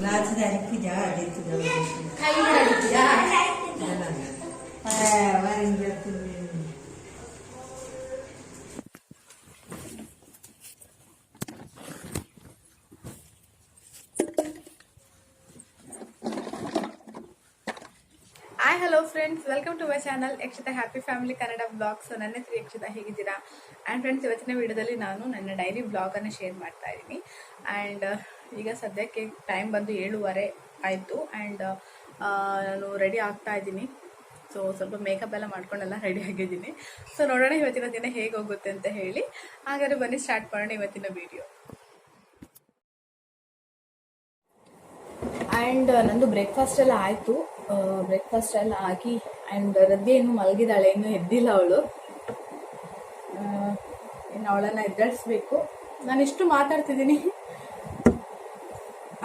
Laat daar ik ja, dit dan. Ga je ja. Waarin dat hi hello friends, welcome to my channel Yakshita happy family Kannada blogs. ನನ್ನ ಹೆಸರು ಯಕ್ಷಿತಾ, ಹೇಗಿದ್ದೀರಾ? And friends, ಇವತ್ತಿನ ವಿಡಿಯೋದಲ್ಲಿ ನಾನು ನನ್ನ daily ಬ್ಲಾಗನ್ನು share ಮಾಡ್ತಾ ಇದ್ದೀನಿ. ಆ್ಯಂಡ್ ಈಗ ಸದ್ಯಕ್ಕೆ ಟೈಮ್ ಬಂದು 7:30 ಆಯಿತು. ಆ್ಯಂಡ್ ನಾನು ರೆಡಿ ಆಗ್ತಾ ಇದ್ದೀನಿ. ಸೊ ಸ್ವಲ್ಪ ಮೇಕಪ್ ಎಲ್ಲ ಮಾಡ್ಕೊಂಡೆಲ್ಲ ರೆಡಿ ಆಗಿದ್ದೀನಿ. ಸೊ ನೋಡೋಣ ಇವತ್ತಿನ ದಿನ ಹೇಗೆ ಹೋಗುತ್ತೆ ಅಂತ ಹೇಳಿ. ಹಾಗಾದ್ರೆ ಬನ್ನಿ ಸ್ಟಾರ್ಟ್ ಮಾಡೋಣ ಇವತ್ತಿನ ವಿಡಿಯೋ. ಆ್ಯಂಡ್ ನಂದು ಬ್ರೇಕ್ಫಾಸ್ಟ್ ಎಲ್ಲ ಆಯಿತು. ಬ್ರೇಕ್ಫಾಸ್ಟ್ ಎಲ್ಲ ಆಗಿ ಆ್ಯಂಡ್ ರದ್ದಿ ಇನ್ನೂ ಮಲಗಿದ್ದಾಳೆ, ಇನ್ನೂ ಎದ್ದಿಲ್ಲ ಅವಳು. ಇನ್ನು ಅವಳನ್ನು ಎದ್ದಳಿಸ್ಬೇಕು. ನಾನು ಇಷ್ಟು ಮಾತಾಡ್ತಿದ್ದೀನಿ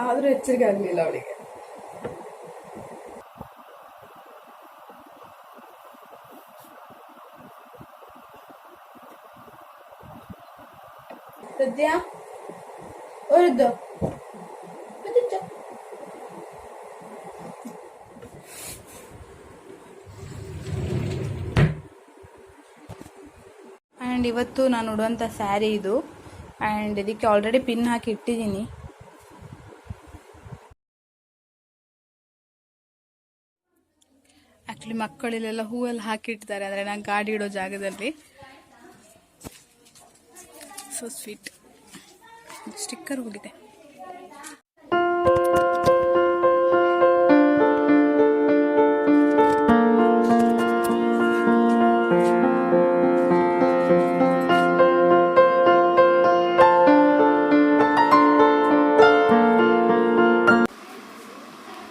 ಆದರೂ ಎಚ್ಚರಿಕೆ ಆಗಲಿಲ್ಲ ಅವಳಿಗೆ. ರದ್ಯಾ ಹೊರದ್ದು ಆ್ಯಂಡ್ ಇವತ್ತು ನಾನು ಉಡುವಂಥ ಸ್ಯಾರಿ ಇದು. ಆ್ಯಂಡ್ ಇದಕ್ಕೆ ಆಲ್ರೆಡಿ ಪಿನ್ ಹಾಕಿ ಇಟ್ಟಿದ್ದೀನಿ. ಆ್ಯಕ್ಚುಲಿ ಮಕ್ಕಳಿಲ್ಲೆಲ್ಲ ಹೂವೆಲ್ಲ ಹಾಕಿಟ್ಟಿದ್ದಾರೆ, ಅಂದರೆ ನಾನು ಗಾಡಿ ಇಡೋ ಜಾಗದಲ್ಲಿ. So sweet. ಸ್ಟಿಕ್ಕರ್ ಹೋಗಿದೆ.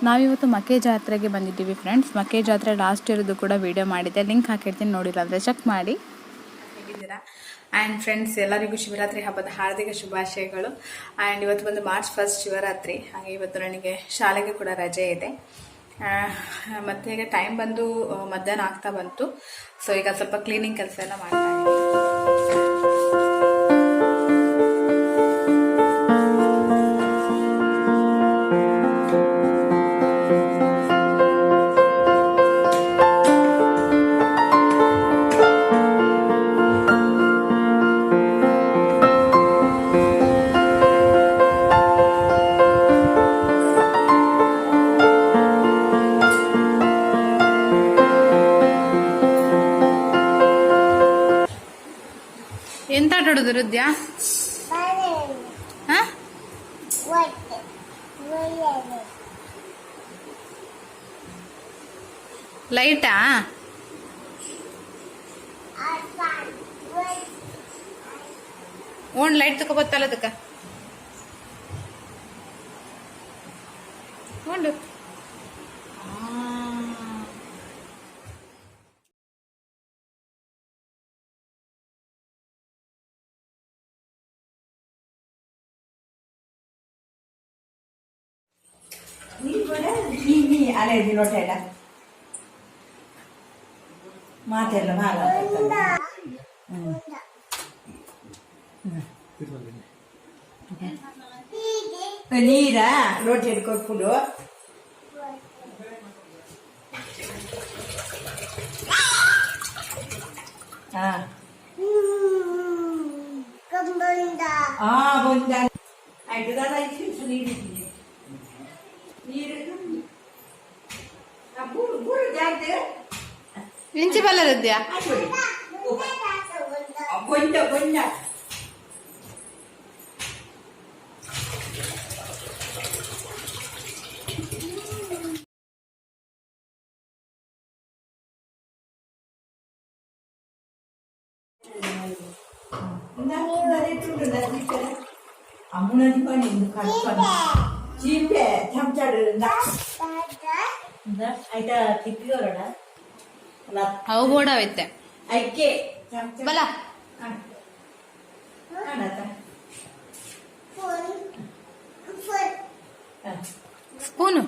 ನಾವಿವತ್ತು ಮಕ್ಕೆ ಜಾತ್ರೆಗೆ ಬಂದಿದ್ದೀವಿ ಫ್ರೆಂಡ್ಸ್. ಮಕ್ಕೆ ಜಾತ್ರೆ ಲಾಸ್ಟ್ ಇರೋದು ಕೂಡ ವಿಡಿಯೋ ಮಾಡಿದ್ದೆ, ಲಿಂಕ್ ಹಾಕಿರ್ತೀನಿ, ನೋಡಿಲ್ಲ ಅಂದರೆ ಚೆಕ್ ಮಾಡಿ. ಹೇಗಿದ್ದೀರಾ? ಆ್ಯಂಡ್ ಫ್ರೆಂಡ್ಸ್, ಎಲ್ಲರಿಗೂ ಶಿವರಾತ್ರಿ ಹಬ್ಬದ ಹಾರ್ದಿಕ ಶುಭಾಶಯಗಳು. ಆ್ಯಂಡ್ ಇವತ್ತು ಬಂದು ಮಾರ್ಚ್ 1 ಶಿವರಾತ್ರಿ, ಹಾಗೆ ಇವತ್ತು ನನಗೆ ಶಾಲೆಗೆ ಕೂಡ ರಜೆ ಇದೆ. ಮತ್ತು ಈಗ ಟೈಮ್ ಬಂದು ಮಧ್ಯಾಹ್ನ ಆಗ್ತಾ ಬಂತು. ಸೊ ಈಗ ಸ್ವಲ್ಪ ಕ್ಲೀನಿಂಗ್ ಕೆಲಸ ಎಲ್ಲ ಮಾಡ್ತಾ ಇದ್ದೀನಿ. ಎಂತ ಆಟ ಆಡೋದು ರುದ್ಯಾ? ಲೈಟಾ? ಓಣ್ ಲೈಟ್ ತಗೋಬತ್ತಲ್ಲ ಅದಕ್ಕ ಉಂಡು. ನೀ ಅಲೆ ನೋಟ ಮಾತೆಲ್ಲ ಭಾಳ ನೀರ ರೋಟಿ ಕೊಟ್ಬಿಡು. ಬಂದ ಆಯ್ತು ನೀರಿದ್ದೀನಿ ಇಂಚಿ ಬಲ್ಲ ರುದ್ಯಾ? ಗೊಂಡ ಗೊಂಡ 아무나지 빨리 집에 참자를 나. 아이다 기피거라. ಅವು ಬೋಡಾವೈತೆ 아이게 ಬಲ 하나다. ಸ್ಪೂನು.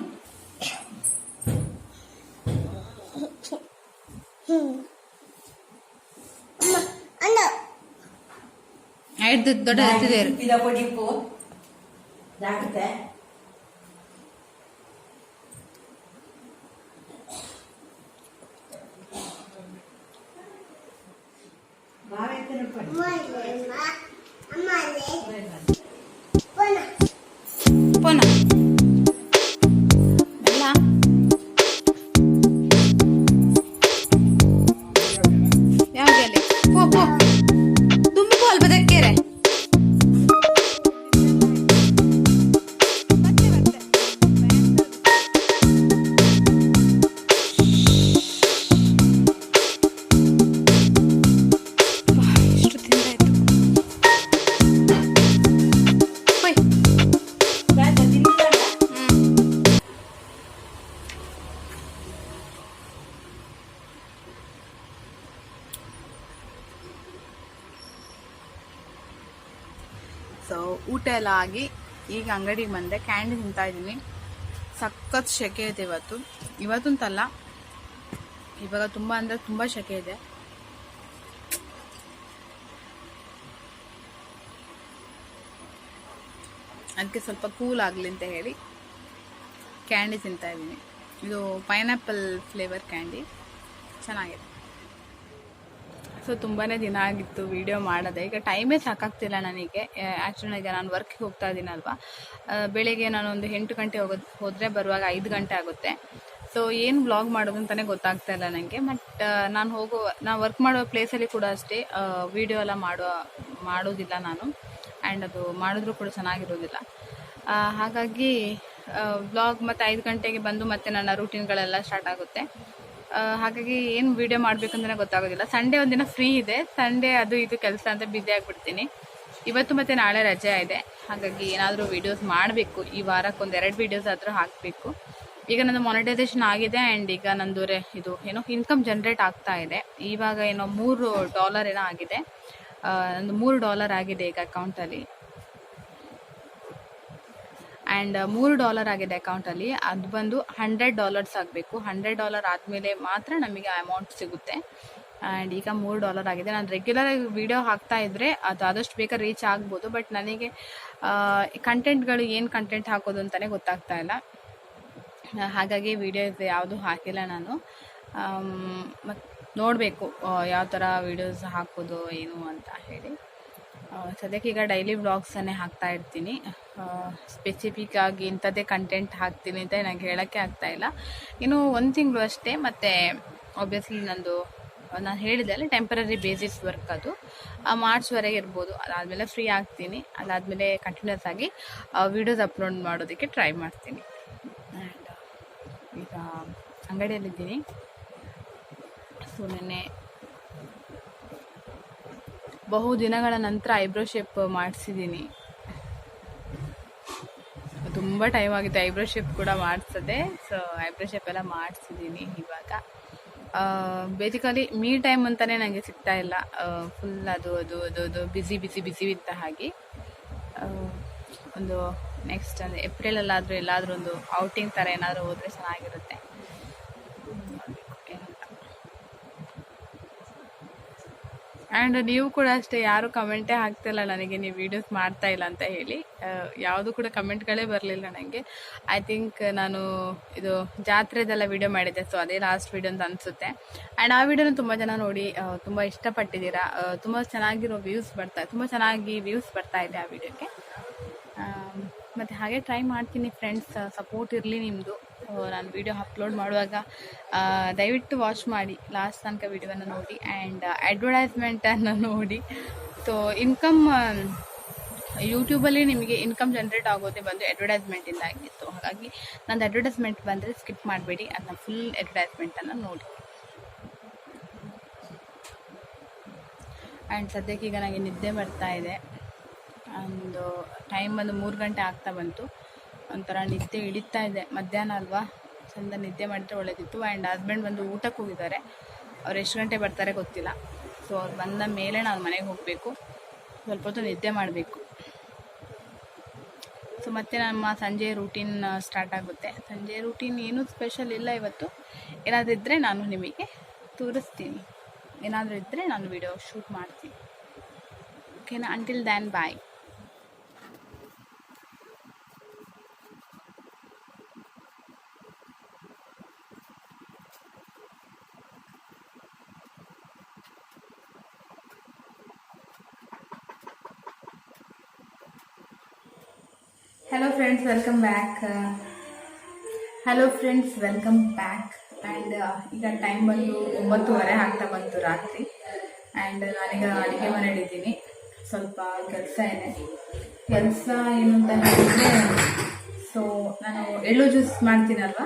ಐದು ದೊಡ್ಡ ಎತ್ತಿದೆ. ಇದ ಕೊಡಿಪು ಜಾಗತೆ ಪೋನ ಅಲ್ಲ ಯಾವ್ದು ಪೋ ಪೋ ತುಂಬ ಪೋಲ್ ಬದಕ್ಕೇರೆ ಸೊ ಊಟ ಎಲ್ಲ ಆಗಿ ಈಗ ಅಂಗಡಿಗೆ ಬಂದೆ, ಕ್ಯಾಂಡಿ ತಿಂತಾ ಇದ್ದೀನಿ. ಸಖತ್ ಶೆಕೆ ಇದೆ ಇವತ್ತಂತಲ್ಲ, ಇವಾಗ ತುಂಬಾ ಅಂದ್ರೆ ತುಂಬಾ ಶೆಕೆ ಇದೆ. ಅದಕ್ಕೆ ಸ್ವಲ್ಪ ಕೂಲ್ ಆಗಲಿ ಅಂತ ಹೇಳಿ ಕ್ಯಾಂಡಿ ತಿಂತಾ ಇದ್ದೀನಿ. ಇದು ಪೈನಾಪಲ್ ಫ್ಲೇವರ್ ಕ್ಯಾಂಡಿ, ಚೆನ್ನಾಗಿದೆ. ಸೊ ತುಂಬಾ ದಿನ ಆಗಿತ್ತು ವಿಡಿಯೋ ಮಾಡೋದೆ, ಈಗ ಟೈಮೇ ಸಾಕಾಗ್ತಿಲ್ಲ ನನಗೆ. ಆ್ಯಕ್ಚುಲಿ ಈಗ ನಾನು ವರ್ಕ್ಗೆ ಹೋಗ್ತಾ ಇದ್ದೀನಲ್ವಾ, ಬೆಳಿಗ್ಗೆ ನಾನು ಒಂದು 8 ಗಂಟೆ ಹೋದರೆ ಬರುವಾಗ 5 ಗಂಟೆ ಆಗುತ್ತೆ. ಸೊ ಏನು ವ್ಲಾಗ್ ಮಾಡೋದು ಅಂತಲೇ ಗೊತ್ತಾಗ್ತಾ ಇಲ್ಲ ನನಗೆ. ಬಟ್ ನಾನು ವರ್ಕ್ ಮಾಡೋ ಪ್ಲೇಸಲ್ಲಿ ಕೂಡ ಅಷ್ಟೇ ವಿಡಿಯೋ ಎಲ್ಲ ಮಾಡೋದಿಲ್ಲ ನಾನು, ಆ್ಯಂಡ್ ಅದು ಮಾಡಿದ್ರೂ ಕೂಡ ಚೆನ್ನಾಗಿರೋದಿಲ್ಲ. ಹಾಗಾಗಿ ವ್ಲಾಗ್ ಮತ್ತು 5 ಗಂಟೆಗೆ ಬಂದು ಮತ್ತೆ ನನ್ನ ರೂಟೀನ್ಗಳೆಲ್ಲ ಸ್ಟಾರ್ಟ್ ಆಗುತ್ತೆ. ಹಾಗಾಗಿ ಏನು ವಿಡಿಯೋ ಮಾಡಬೇಕಂದ್ರೆ ಗೊತ್ತಾಗೋದಿಲ್ಲ. ಸಂಡೇ ಒಂದಿನ ಫ್ರೀ ಇದೆ, ಸಂಡೇ ಅದು ಇದು ಕೆಲಸ ಅಂತ ಬ್ಯುಸಿ ಆಗಿಬಿಡ್ತೀನಿ. ಇವತ್ತು ಮತ್ತು ನಾಳೆ ರಜೆ ಇದೆ, ಹಾಗಾಗಿ ಏನಾದರೂ ವೀಡಿಯೋಸ್ ಮಾಡಬೇಕು. ಈ ವಾರಕ್ಕೆ 1-2 ವೀಡಿಯೋಸ್ ಆದರೂ ಹಾಕಬೇಕು. ಈಗ ನಂದು ಮಾನಿಟೈಸೇಷನ್ ಆಗಿದೆ, ಆ್ಯಂಡ್ ಈಗ ನಂದು ಇದು ಏನೋ ಇನ್ಕಮ್ ಜನರೇಟ್ ಆಗ್ತಾ ಇದೆ. ಇವಾಗ ಏನೋ $3 ಏನೋ ಆಗಿದೆ, ನಂದು $3 ಆಗಿದೆ ಈಗ ಅಕೌಂಟಲ್ಲಿ. ಆ್ಯಂಡ್ $3 ಆಗಿದೆ ಅಕೌಂಟಲ್ಲಿ. ಅದು ಬಂದು $100 ಆಗಬೇಕು. $100 ಆದಮೇಲೆ ಮಾತ್ರ ನಮಗೆ ಅಮೌಂಟ್ ಸಿಗುತ್ತೆ. ಆ್ಯಂಡ್ ಈಗ $3 ಆಗಿದೆ. ನಾನು ರೆಗ್ಯುಲರ್ ಆಗಿ ವಿಡಿಯೋ ಹಾಕ್ತಾ ಇದ್ದರೆ ಅದು ಆದಷ್ಟು ಬೇಗ ರೀಚ್ ಆಗ್ಬೋದು. ಬಟ್ ನನಗೆ ಕಂಟೆಂಟ್ಗಳು ಏನು ಕಂಟೆಂಟ್ ಹಾಕೋದು ಅಂತಲೇ ಗೊತ್ತಾಗ್ತಾ ಇಲ್ಲ. ಹಾಗಾಗಿ ವಿಡಿಯೋ ಯಾವುದು ಹಾಕಿಲ್ಲ ನಾನು. ಮತ್ತು ನೋಡಬೇಕು ಯಾವ ಥರ ವೀಡಿಯೋಸ್ ಹಾಕೋದು ಏನು ಅಂತ ಹೇಳಿ. ಸದ್ಯಕ್ಕೆ ಈಗ ಡೈಲಿ ವ್ಲಾಗ್ಸನ್ನೇ ಹಾಕ್ತಾ ಇರ್ತೀನಿ. ಸ್ಪೆಸಿಫಿಕ್ ಆಗಿ ಇಂಥದ್ದೇ ಕಂಟೆಂಟ್ ಹಾಕ್ತೀನಿ ಅಂತ ನನಗೆ ಹೇಳೋಕ್ಕೆ ಆಗ್ತಾ ಇಲ್ಲ. ಇನ್ನು 1 ತಿಂಗಳು ಅಷ್ಟೇ. ಮತ್ತು ಆಬ್ವಿಯಸ್ಲಿ ನಾನು ಹೇಳಿದೆ ಅಲ್ಲ, ಟೆಂಪರರಿ ಬೇಸಿಸ್ ವರ್ಕ್, ಅದು ಮಾರ್ಚ್ವರೆಗೆ ಇರ್ಬೋದು. ಅದಾದಮೇಲೆ ಫ್ರೀ ಆಗ್ತೀನಿ. ಅದಾದಮೇಲೆ ಕಂಟಿನ್ಯೂಸ್ ಆಗಿ ವೀಡಿಯೋಸ್ ಅಪ್ಲೋಡ್ ಮಾಡೋದಕ್ಕೆ ಟ್ರೈ ಮಾಡ್ತೀನಿ. ಆ್ಯಂಡ್ ಈಗ ಅಂಗಡಿಯಲ್ಲಿದ್ದೀನಿ. ಸೊ ನೆನ್ನೆ ಬಹು ದಿನಗಳ ನಂತರ ಐಬ್ರೋ ಶೇಪ್ ಮಾಡಿಸಿದ್ದೀನಿ. ತುಂಬ ಟೈಮ್ ಆಗಿದೆ ಐಬ್ರೋ ಶೇಪ್ ಕೂಡ ಮಾಡಿಸದೆ. ಸೊ ಐಬ್ರೋ ಶೇಪ್ ಎಲ್ಲ ಮಾಡಿಸಿದ್ದೀನಿ ಇವಾಗ. ಬೇಸಿಕಲಿ ಟೈಮ್ ಅಂತಲೇ ನನಗೆ ಸಿಗ್ತಾ ಇಲ್ಲ. ಫುಲ್ ಅದು ಬಿಸಿ ಇದ್ದ ಹಾಗೆ. ಒಂದು ನೆಕ್ಸ್ಟ್ ಅಂದರೆ ಏಪ್ರಿಲಲ್ಲಾದರೂ ಎಲ್ಲಾದರೂ ಒಂದು ಔಟಿಂಗ್ ಥರ ಏನಾದರೂ ಹೋದರೆ ಚೆನ್ನಾಗಿರುತ್ತೆ. ಆ್ಯಂಡ್ ನೀವು ಕೂಡ ಅಷ್ಟೇ, ಯಾರು ಕಮೆಂಟೇ ಹಾಕ್ತಿಲ್ಲ ನನಗೆ ನೀವು ವೀಡಿಯೋಸ್ ಮಾಡ್ತಾ ಇಲ್ಲ ಅಂತ ಹೇಳಿ. ಯಾವುದು ಕೂಡ ಕಮೆಂಟ್ಗಳೇ ಬರಲಿಲ್ಲ ನನಗೆ. ಐ ಥಿಂಕ್ ನಾನು ಇದು ಜಾತ್ರೆದೆಲ್ಲ ವೀಡಿಯೋ ಮಾಡಿದ್ದೆ, ಸೊ ಅದೇ ಲಾಸ್ಟ್ ವೀಡಿಯೋ ಅಂತ ಅನಿಸುತ್ತೆ. ಆ್ಯಂಡ್ ಆ ವಿಡಿಯೋನ ತುಂಬ ಜನ ನೋಡಿ ತುಂಬ ಇಷ್ಟಪಟ್ಟಿದ್ದೀರಾ. ತುಂಬ ಚೆನ್ನಾಗಿ ವ್ಯೂಸ್ ಬರ್ತಾ ಇದೆ ಆ ವಿಡಿಯೋಕ್ಕೆ. ಮತ್ತು ಹಾಗೆ ಟ್ರೈ ಮಾಡ್ತೀನಿ ಫ್ರೆಂಡ್ಸ್, ಸಪೋರ್ಟ್ ಇರಲಿ ನಿಮ್ಮದು. ನಾನು ವಿಡಿಯೋ ಅಪ್ಲೋಡ್ ಮಾಡುವಾಗ ದಯವಿಟ್ಟು ವಾಚ್ ಮಾಡಿ, ಲಾಸ್ಟ್ ತನಕ ವಿಡಿಯೋನ ನೋಡಿ. ಆ್ಯಂಡ್ ಅಡ್ವರ್ಟೈಸ್ಮೆಂಟನ್ನು ನೋಡಿ. ಸೊ ಯೂಟ್ಯೂಬಲ್ಲಿ ನಿಮಗೆ ಇನ್ಕಮ್ ಜನ್ರೇಟ್ ಆಗೋದೇ ಬಂದು ಅಡ್ವರ್ಟೈಸ್ಮೆಂಟಿಂದ ಆಗಿತ್ತು. ಹಾಗಾಗಿ ನಂದು ಅಡ್ವರ್ಟೈಸ್ಮೆಂಟ್ ಬಂದರೆ ಸ್ಕಿಪ್ ಮಾಡಬೇಡಿ, ಅದನ್ನ ಫುಲ್ ಅಡ್ವರ್ಟೈಸ್ಮೆಂಟನ್ನು ನೋಡಿ. ಆ್ಯಂಡ್ ಸದ್ಯಕ್ಕೆ ಈಗ ನನಗೆ ನಿದ್ದೆ ಬರ್ತಾ ಇದೆ. ಒಂದು ಟೈಮ್ ಬಂದು 3 ಗಂಟೆ ಆಗ್ತಾ ಬಂತು. ಒಂಥರ ನಿದ್ದೆ ಹಿಡಿತಾ ಇದೆ. ಮಧ್ಯಾಹ್ನ ಅಲ್ವಾ, ಚಂದ ನಿದ್ದೆ ಮಾಡಿದ್ರೆ ಒಳ್ಳೆದಿತ್ತು. ಆ್ಯಂಡ್ ಹಸ್ಬೆಂಡ್ ಬಂದು ಊಟಕ್ಕೆ ಹೋಗಿದ್ದಾರೆ. ಅವ್ರು ಎಷ್ಟು ಗಂಟೆ ಬರ್ತಾರೆ ಗೊತ್ತಿಲ್ಲ. ಸೊ ಅವ್ರು ಬಂದ ಮೇಲೆ ನಾನು ಮನೆಗೆ ಹೋಗಬೇಕು, ಸ್ವಲ್ಪ ಹೊತ್ತು ನಿದ್ದೆ ಮಾಡಬೇಕು. ಸೊ ಮತ್ತೆ ನಮ್ಮ ಸಂಜೆ ರೂಟೀನ್ ಸ್ಟಾರ್ಟ್ ಆಗುತ್ತೆ. ಸಂಜೆ ರೂಟೀನ್ ಏನೂ ಸ್ಪೆಷಲ್ ಇಲ್ಲ ಇವತ್ತು. ಏನಾದರೂ ಇದ್ದರೆ ನಾನು ನಿಮಗೆ ತೋರಿಸ್ತೀನಿ, ಏನಾದರೂ ಇದ್ದರೆ ನಾನು ವಿಡಿಯೋ ಶೂಟ್ ಮಾಡ್ತೀನಿ. ಓಕೆನಾ? Until then bye. Hello friends welcome back. And ಈಗ ಟೈಮ್ ಬಂದು 9:30 ಆಗ್ತಾ ಬಂತು ರಾತ್ರಿ. ಆ್ಯಂಡ್ ನಾನೀಗ ಅಡುಗೆ ಮನೆಯಲ್ಲಿದ್ದೀನಿ. ಸ್ವಲ್ಪ ಕೆಲಸ ಏನು ಅಂತ ಹೇಳಿದರೆ, ಸೊ ನಾನು ಎಳ್ಳು ಜ್ಯೂಸ್ ಮಾಡ್ತೀನಲ್ವ,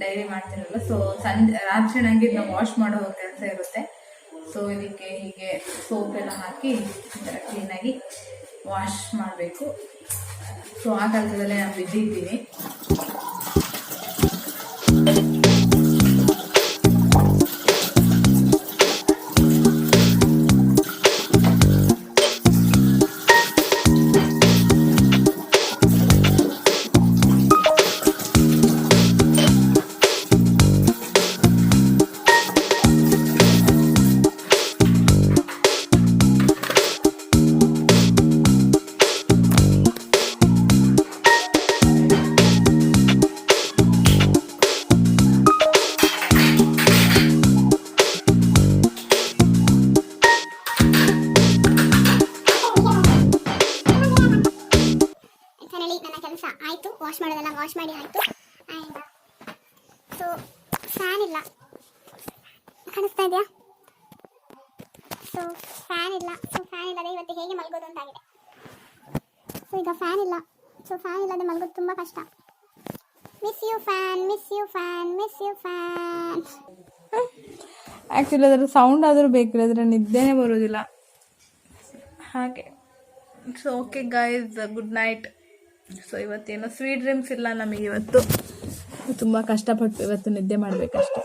ಡೈರಿ ಮಾಡ್ತೀನಲ್ವ, ಸೊ ರಾತ್ರಿ ನನಗೆ ಇದನ್ನ ವಾಶ್ ಮಾಡೋ ಕೆಲಸ ಇರುತ್ತೆ. ಸೊ ಇದಕ್ಕೆ ಹೀಗೆ ಸೋಪೆಲ್ಲ ಹಾಕಿ ಈ ಥರ ಕ್ಲೀನಾಗಿ ವಾಶ್ ಮಾಡಬೇಕು. ಸೊ ಆ ಕೆಲಸದಲ್ಲೇ ನಾನು ಬಿಸಿ ಇದ್ದೀನಿ. ವಾಶ್ ಮಾಡೋದೆಲ್ಲ ವಾಶ್ ಮಾಡಿ ಆಯಿತು. ಆ್ಯಂಡ್ ಸೊ ಫ್ಯಾನ್ ಇಲ್ಲ, ಕಾಣಿಸ್ತಾ ಇದೆಯಾ? ಸೊ ಫ್ಯಾನ್ ಇಲ್ಲದೆ ಇವತ್ತು ಹೇಗೆ ಮಲಗೋದು ಅಂತಾಗಿದೆ. ಸೊ ಈಗ ಫ್ಯಾನ್ ಇಲ್ಲದೆ ಮಲಗೋದು ತುಂಬ ಕಷ್ಟ. Miss you fan. ಆ್ಯಕ್ಚುಲಿ ಅದರ ಸೌಂಡ್ ಆದರೂ ಬೇಕಿಲ್ಲ, ಅದರ ನಿದ್ದೆನೇ ಬರೋದಿಲ್ಲ ಹಾಗೆ. So okay guys, good night. So ಇವತ್ತೇನೋ ಸ್ವೀಟ್ ಡ್ರೀಮ್ಸ್ ಇಲ್ಲ ನಮಗೆ. ಇವತ್ತು ತುಂಬ ಕಷ್ಟಪಟ್ಟು ಇವತ್ತು ನಿದ್ದೆ ಮಾಡಬೇಕಷ್ಟೆ.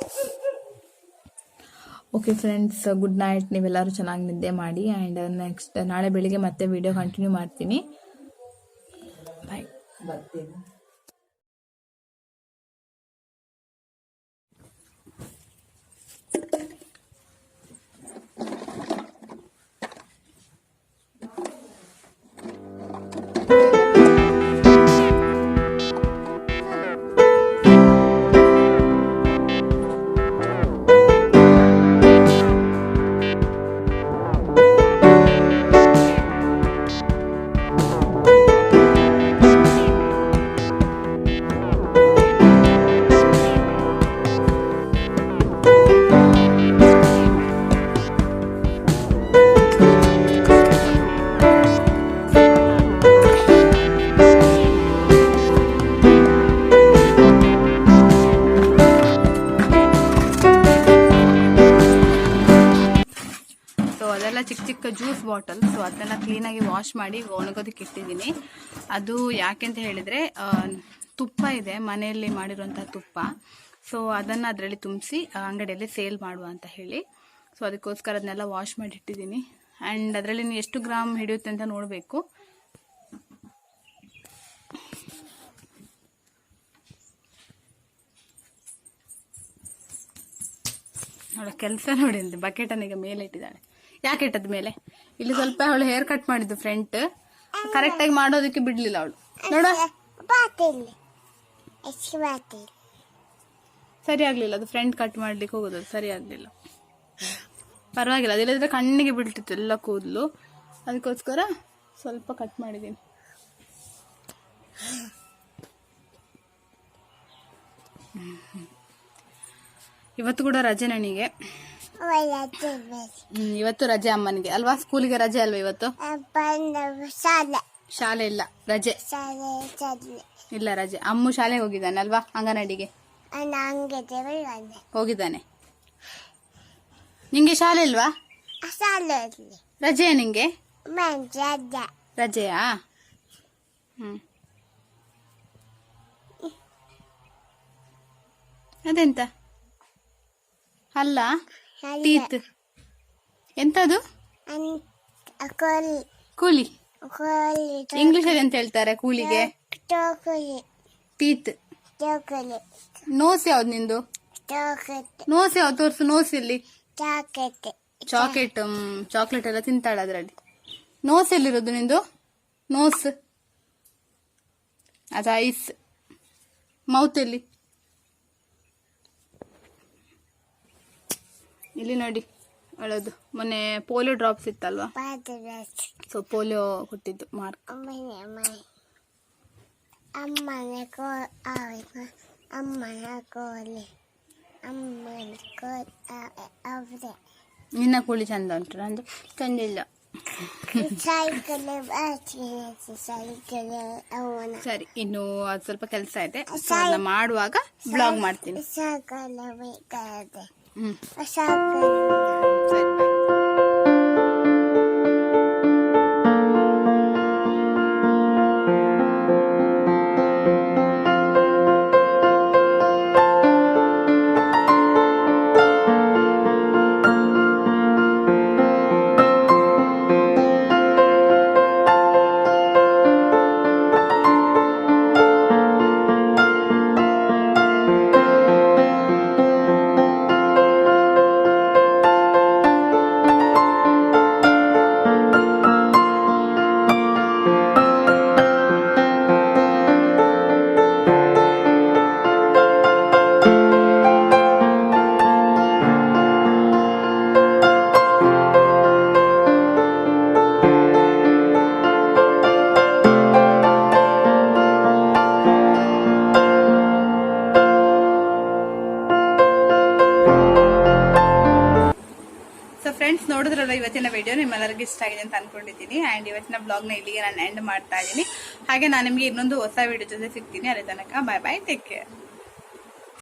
Okay friends, good night. ನೀವೆಲ್ಲರೂ ಚೆನ್ನಾಗಿ ನಿದ್ದೆ ಮಾಡಿ. ಆ್ಯಂಡ್ ನೆಕ್ಸ್ಟ್ ನಾಳೆ ಬೆಳಿಗ್ಗೆ ಮತ್ತೆ ವಿಡಿಯೋ ಕಂಟಿನ್ಯೂ ಮಾಡ್ತೀನಿ. ಬಾಯ್. ಬರ್ತೀನಿ. ಚಿಕ್ಕ ಜ್ಯೂಸ್ ಬಾಟಲ್. ಸೊ ಅದನ್ನೆಲ್ಲ ಕ್ಲೀನಾಗಿ ವಾಶ್ ಮಾಡಿ ಒಣಗೋದಕ್ಕೆ ಇಟ್ಟಿದ್ದೀನಿ. ಅದು ಯಾಕೆ ಅಂತ ಹೇಳಿದರೆ, ತುಪ್ಪ ಇದೆ ಮನೆಯಲ್ಲಿ ಮಾಡಿರುವಂಥ ತುಪ್ಪ. ಸೊ ಅದನ್ನು ಅದರಲ್ಲಿ ತುಂಬಿಸಿ ಅಂಗಡಿಯಲ್ಲಿ ಸೇಲ್ ಮಾಡುವ ಅಂತ ಹೇಳಿ. ಸೊ ಅದಕ್ಕೋಸ್ಕರ ಅದನ್ನೆಲ್ಲ ವಾಶ್ ಮಾಡಿ ಇಟ್ಟಿದ್ದೀನಿ. ಆ್ಯಂಡ್ ಅದರಲ್ಲಿ ಎಷ್ಟು ಗ್ರಾಮ್ ಹಿಡಿಯುತ್ತೆ ಅಂತ ನೋಡಬೇಕು. ಅವಳ ಕೆಲಸ ನೋಡಿ ಅಂತ ಬಕೆಟನ್ನು ಈಗ ಮೇಲೆ ಇಟ್ಟಿದ್ದಾಳೆ. ಯಾಕೆ ಇಟ್ಟದ ಮೇಲೆ? ಇಲ್ಲಿ ಸ್ವಲ್ಪ ಅವಳು ಹೇರ್ ಕಟ್ ಮಾಡಿದ್ದು ಫ್ರಂಟ್, ಕರೆಕ್ಟಾಗಿ ಮಾಡೋದಕ್ಕೆ ಬಿಡ್ಲಿಲ್ಲ ಅವಳು. ನೋಡ, ಸರಿ ಆಗ್ಲಿಲ್ಲ ಅದು. ಫ್ರಂಟ್ ಕಟ್ ಮಾಡ್ಲಿಕ್ಕೆ ಹೋಗೋದು ಸರಿ ಆಗ್ಲಿಲ್ಲ. ಪರವಾಗಿಲ್ಲ, ಅದಿಲ್ಲದ್ರೆ ಕಣ್ಣಿಗೆ ಬೀಳ್ತಿತ್ತು ಎಲ್ಲ ಕೂದಲು. ಅದಕ್ಕೋಸ್ಕರ ಸ್ವಲ್ಪ ಕಟ್ ಮಾಡಿದ್ದೀನಿ. ಇವತ್ತು ಕೂಡ ರಜೆ ನನಗೆ. ಇವತ್ತು ರಜೆ ಅಮ್ಮನಿಗೆ ಅಲ್ವಾ? ಸ್ಕೂಲಿಗೆ ರಜೆ ಅಲ್ವಾ ಇವತ್ತು? ಶಾಲೆ ಇಲ್ಲ, ರಜೆ ಇಲ್ಲ, ರಜೆ. ಅಮ್ಮು ಶಾಲೆಗೆ ಹೋಗಿದ್ದಾನೆ ಅಲ್ವಾ? ಅಂಗನಡಿಗೆ ಹೋಗಿದ್ದಾನೆ. ನಿಂಗೆ ಶಾಲೆ ಇಲ್ವಾ? ರಜೆಯಾ ನಿಂಗೆ? ರಜೆಯಾ? ಅದೆಂತ ಅಲ್ಲ, ಟೀತ್ ಎಂತದು? ಕೂಲಿ. ಇಂಗ್ಲಿಷಲ್ಲಿ ಎಂತ ಹೇಳ್ತಾರೆ ಕೂಲಿಗೆ? ಟೀತ್. ನೋಸ್ ಯಾವ್ದು ನಿಂದು? ನೋಸ್ ಯಾವ್ದು ತೋರ್ಸು. ನೋಸ್ ಇಲ್ಲಿ ಚಾಕ್ಲೇಟ್. ಚಾಕ್ಲೇಟ್ ಎಲ್ಲ ತಿಂತಾಳ ಅದರಲ್ಲಿ. ನೋಸ್ ಎಲ್ಲಿರೋದು ನಿಂದು? ನೋಸ್ ಅದು ಐಸ್. ಮೌತ್ ಎಲ್ಲಿ? ಇಲ್ಲಿ ನೋಡಿ ಅಳೋದು. ಮೊನ್ನೆ ಪೋಲಿಯೋ ಡ್ರಾಪ್ಸ್ ಇತ್ತಲ್ವಾ, ಸೊ ಪೋಲಿಯೋ ಕೊಟ್ಟಿದ್ದು ಮಾರ್ಕ್. ಅಮ್ಮನ ಕೋಳಿ ಅವರೇ ನಿನ್ನ ಕೋಳಿ ಚಂದ ಉಂಟು, ನಂದು ತಂದಿಲ್ಲ. ಸೈಕಲ್ ಸೈಕಲ್ ಅವನ ಸರಿ, ಇನ್ನು ಅದು ಸ್ವಲ್ಪ ಕೆಲಸ ಇದೆ, ಅದನ್ನ ಮಾಡುವಾಗ ಬ್ಲಾಗ್ ಮಾಡ್ತೀನಿ. ಸೈಕಲ್ ಬೇಕಾದೆ ಹ್ಮ್ ಸೈಕಲ್ ಸರಿ, bye. ಫ್ರೆಂಡ್ಸ್, ನೋಡಿದ್ರಲ್ಲ ಇವತ್ತಿನ ವಿಡಿಯೋ ನಿಮ್ಮೆಲ್ಲರಿಗೂ ಇಷ್ಟ ಆಗಿದೆ ಅಂತ ಅನ್ಕೊಂಡಿದ್ದೀನಿ. ಆ್ಯಂಡ್ ಇವತ್ತಿನ ಬ್ಲಾಗ್ನ ಇಲ್ಲಿಗೆ ನಾನು ಎಂಡ್ ಮಾಡ್ತಾ ಇದ್ದೀನಿ. ಹಾಗೆ ನಾನು ನಿಮಗೆ ಇನ್ನೊಂದು ಹೊಸ ವಿಡಿಯೋ ಜೊತೆ ಸಿಗ್ತೀನಿ. ಅಲ್ಲಿ ತನಕ ಬಾಯ್ ಬಾಯ್, ಟೇಕ್ ಕೇರ್.